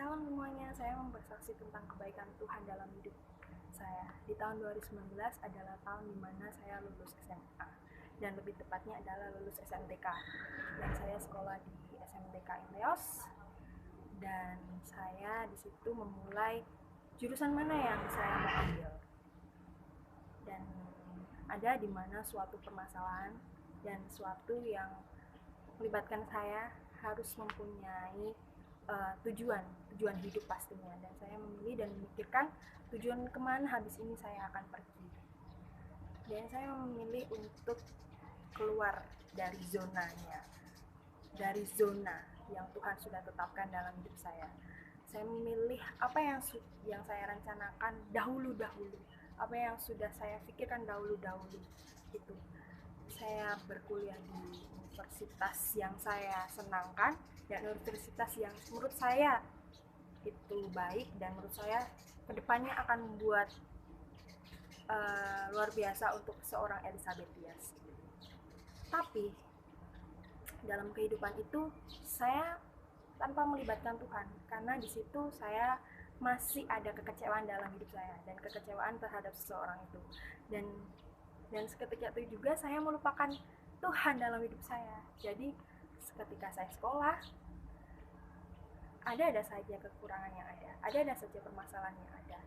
Shalom semuanya, saya mau bersaksi tentang kebaikan Tuhan dalam hidup saya. Di tahun 2019 adalah tahun dimana saya lulus SMA, dan lebih tepatnya adalah lulus SMTK. Dan saya sekolah di SMTK Ineos, dan saya di situ memulai jurusan mana yang saya mau ambil. Dan ada di mana suatu permasalahan dan suatu yang melibatkan saya harus mempunyai tujuan hidup pastinya, dan saya memilih dan memikirkan tujuan kemana habis ini saya akan pergi. Dan saya memilih untuk keluar dari zona yang Tuhan sudah tetapkan dalam hidup saya. Saya memilih apa yang saya rencanakan dahulu, apa yang sudah saya pikirkan dahulu. Itu saya berkuliah di universitas yang saya senangkan, dan universitas yang menurut saya itu baik, dan menurut saya kedepannya akan membuat luar biasa untuk seorang Elizabeth Dias. Tapi dalam kehidupan itu saya tanpa melibatkan Tuhan, karena di situ saya masih ada kekecewaan dalam hidup saya, dan kekecewaan terhadap seseorang itu, dan seketika itu juga saya melupakan Tuhan dalam hidup saya. Jadi ketika saya sekolah, ada saja kekurangan yang ada saja permasalahan yang ada,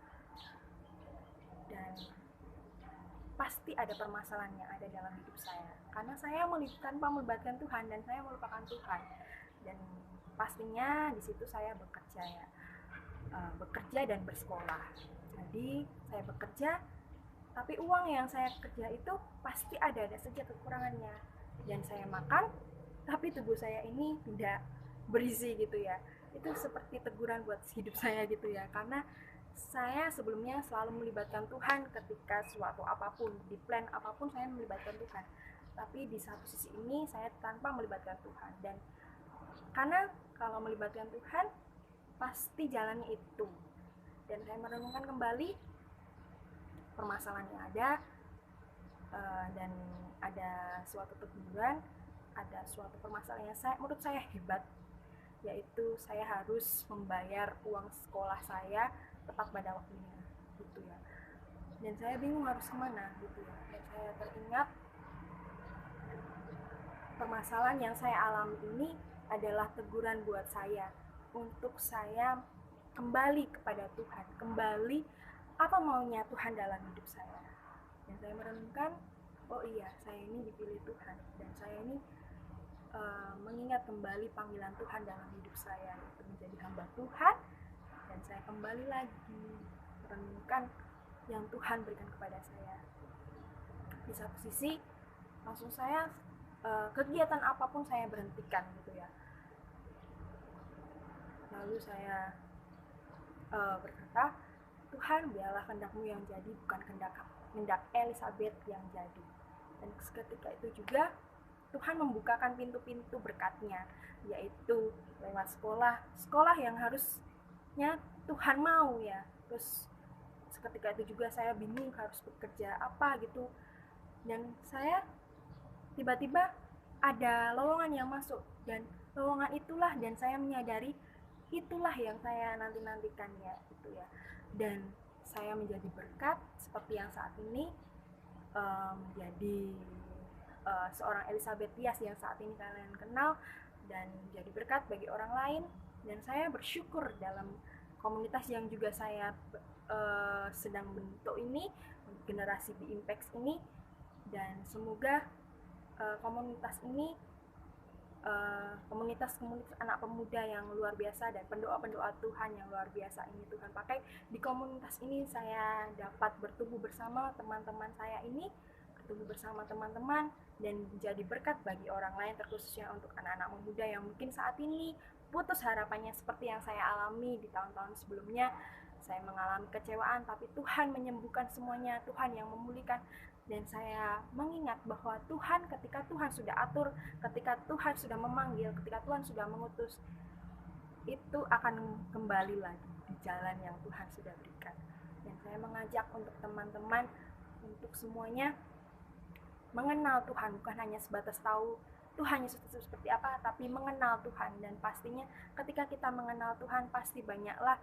dan pasti ada permasalahan yang ada dalam hidup saya, karena saya tanpa melibatkan Tuhan, dan saya melupakan Tuhan. Dan pastinya di situ saya bekerja dan bersekolah. Jadi saya bekerja, tapi uang yang saya kerja itu pasti ada saja kekurangannya. Dan saya makan, tapi tubuh saya ini tidak berisi gitu ya. Itu seperti teguran buat hidup saya gitu ya, karena saya sebelumnya selalu melibatkan Tuhan ketika suatu apapun, di plan apapun saya melibatkan Tuhan. Tapi di satu sisi ini saya tanpa melibatkan Tuhan, dan karena kalau melibatkan Tuhan pasti jalannya itu. Dan saya merenungkan kembali permasalahan yang ada, dan ada suatu teguran, ada suatu permasalahan yang menurut saya hebat, yaitu saya harus membayar uang sekolah saya tepat pada waktunya gitu ya. Dan saya bingung harus kemana gitu ya. Dan saya teringat permasalahan yang saya alami ini adalah teguran buat saya untuk saya kembali kepada Tuhan, kembali apa maunya Tuhan dalam hidup saya. Dan saya merenungkan, oh iya, saya ini dipilih Tuhan, dan saya ini mengingat kembali panggilan Tuhan dalam hidup saya, yaitu menjadi hamba Tuhan. Dan saya kembali lagi merenungkan yang Tuhan berikan kepada saya. Di satu sisi langsung saya kegiatan apapun saya berhentikan gitu ya. Lalu saya berkata, Tuhan, biarlah kehendak-Mu yang jadi, bukan kehendak Elizabeth yang jadi. Dan seketika itu juga Tuhan membukakan pintu-pintu berkat-Nya, yaitu lewat sekolah yang harusnya Tuhan mau ya. Terus seketika itu juga saya bingung harus bekerja apa gitu, dan saya tiba-tiba ada lowongan yang masuk, dan lowongan itulah, dan saya menyadari itulah yang saya nanti-nantikan ya gitu ya. Dan saya menjadi berkat seperti yang saat ini menjadi seorang Elizabeth Dias yang saat ini kalian kenal, dan jadi berkat bagi orang lain. Dan saya bersyukur dalam komunitas yang juga saya sedang bentuk ini, generasi Be Impact ini, dan semoga komunitas ini komunitas anak pemuda yang luar biasa, dan pendoa Tuhan yang luar biasa ini Tuhan pakai. Di komunitas ini saya dapat bertumbuh bersama teman-teman saya ini, dan menjadi berkat bagi orang lain, terkhususnya untuk anak-anak muda yang mungkin saat ini putus harapannya seperti yang saya alami di tahun-tahun sebelumnya. Saya mengalami kecewaan, tapi Tuhan menyembuhkan semuanya, Tuhan yang memulihkan. Dan saya mengingat bahwa Tuhan, ketika Tuhan sudah atur, ketika Tuhan sudah memanggil, ketika Tuhan sudah mengutus, itu akan kembali lagi di jalan yang Tuhan sudah berikan. Dan saya mengajak untuk teman-teman, untuk semuanya mengenal Tuhan, bukan hanya sebatas tahu Tuhan Yesus itu seperti apa, tapi mengenal Tuhan. Dan pastinya ketika kita mengenal Tuhan, pasti banyaklah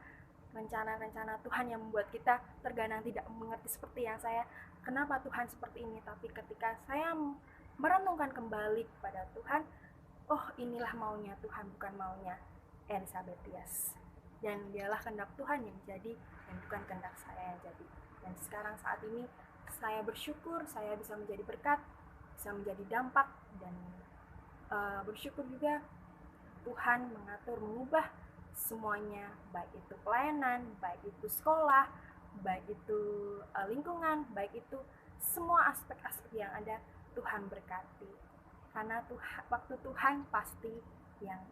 rencana-rencana Tuhan yang membuat kita terkadang tidak mengerti seperti yang saya, kenapa Tuhan seperti ini. Tapi ketika saya merenungkan kembali kepada Tuhan, oh inilah maunya Tuhan, bukan maunya Elisabethias. Dan dialah kehendak Tuhan yang jadi, dan bukan kehendak saya yang jadi. Dan sekarang saat ini saya bersyukur saya bisa menjadi berkat, bisa menjadi dampak, dan bersyukur juga Tuhan mengatur, mengubah semuanya, baik itu pelayanan, baik itu sekolah, baik itu lingkungan, baik itu semua aspek-aspek yang ada, Tuhan berkati. Karena waktu Tuhan pasti yang